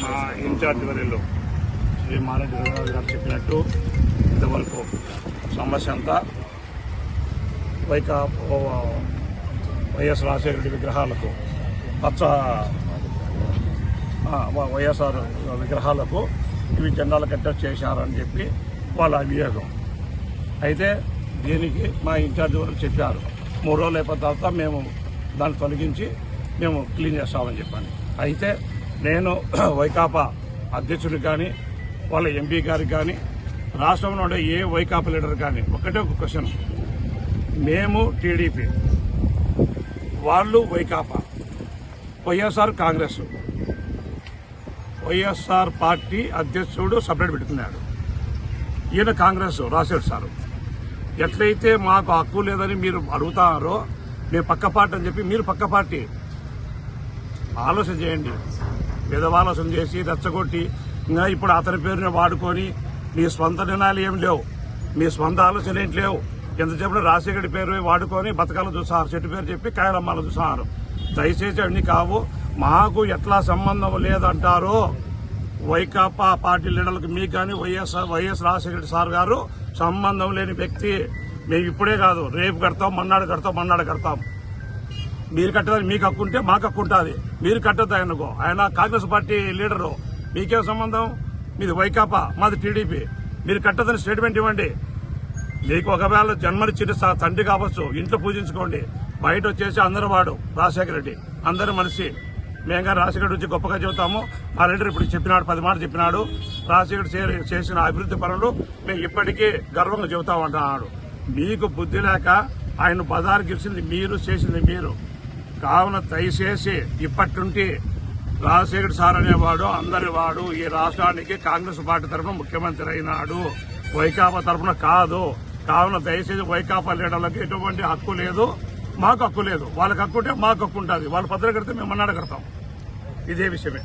మా ఇన్ఛార్జ్ వర్యులు శ్రీ మారెడ్డి రఘునాథ్ గారు చెప్పినట్టు ఇంతవరకు సమస్య అంతా వైఎస్ రాజశేఖర రెడ్డి విగ్రహాలకు వైఎస్ఆర్ విగ్రహాలకు ఇవి జెండాలు కట్టడి చేశారని చెప్పి వాళ్ళ అభియోగం. అయితే దీనికి మా ఇన్ఛార్జ్ వాళ్ళు చెప్పారు 3 రోజులు అయిపోయిన తర్వాత మేము దాన్ని తొలగించి మేము క్లీన్ చేస్తామని చెప్పాను. అయితే నేను వైకాపా అధ్యక్షుడికి కానీ వాళ్ళ ఎంపీ గారికి కానీ రాష్ట్రంలో ఉండే ఏ వైకాపా లీడర్ కానీ ఒకటే ఒక క్వశ్చన్, మేము టీడీపీ, వాళ్ళు వైకాపా, వైఎస్ఆర్ కాంగ్రెస్, వైఎస్ఆర్ పార్టీ అధ్యక్షుడు సపరేట్ పెడుతున్నాడు, ఈయన కాంగ్రెస్ రాజశేఖర్ సారు. ఎట్లయితే మాకు హక్కు లేదని మీరు అడుగుతారో మేము పక్క పార్టీ అని చెప్పి మీరు పక్క పార్టీ ఆలోచన చేయండి. ఆలోచన చేసి రెచ్చగొట్టి ఇంకా ఇప్పుడు అతని పేరుని వాడుకొని మీ స్వంత నిర్ణయాలు ఏం లేవు, మీ స్వంత ఆలోచన ఏంటి లేవు. ఎంతసేపు రాజశేఖర్ పేరు వాడుకొని బతకాలు చూసారు, చెట్టు పేరు చెప్పి కాయలమ్మాలు చూసారు. దయచేసి అన్ని కావు. మాకు ఎట్లా సంబంధం లేదంటారో వైకాపా పార్టీ లీడర్లకు మీకు కానీ వైఎస్ రాజశేఖర సార్ గారు సంబంధం లేని వ్యక్తి. మేము ఇప్పుడే కాదు, రేపు కడతాం, మన్నాడు కడతాం. మీరు కట్టదని మీకు హక్కు ఉంటే మాకు హక్కు ఉంటుంది. మీరు కట్టద్దు ఆయనకు. ఆయన కాంగ్రెస్ పార్టీ లీడరు, మీకేం సంబంధం? మీది వైకాపా, మాది టీడీపీ. మీరు కట్టదని స్టేట్మెంట్ ఇవ్వండి. మీకు ఒకవేళ జన్మనిచ్చిన తండ్రి కావచ్చు, ఇంట్లో పూజించుకోండి. బయట వచ్చేసి అందరూ వాడు రాజశేఖర రెడ్డి, అందరూ మనిషి. మేము కానీ రాజశేఖర్ గురించి గొప్పగా చెబుతాము. మా లీడర్ ఇప్పుడు చెప్పినాడు, 10 మాటలు చెప్పినాడు. రాజశేఖర్ చేసిన అభివృద్ధి పనులు మేము ఇప్పటికీ గర్వంగా చెబుతామంటున్నాడు. మీకు బుద్ధి లేక ఆయన బజారు గెలిచింది మీరు, చేసింది మీరు. కావున దయచేసి ఇప్పటి నుండి రాజశేఖర్ సార్ అనేవాడు అందరి వాడు. ఈ రాష్ట్రానికి కాంగ్రెస్ పార్టీ తరఫున ముఖ్యమంత్రి అయినాడు, వైకాపా తరఫున కాదు. కావున దయచేసి వైకాపా లీడర్లకు ఎటువంటి హక్కు లేదు, మాకు హక్కు లేదు. వాళ్ళకి హక్కు ఉంటే మాకు హక్కు ఉంటుంది. వాళ్ళు పత్రిక కడితే మేము మన్నాడు కడతాం. ఇదే విషయమే.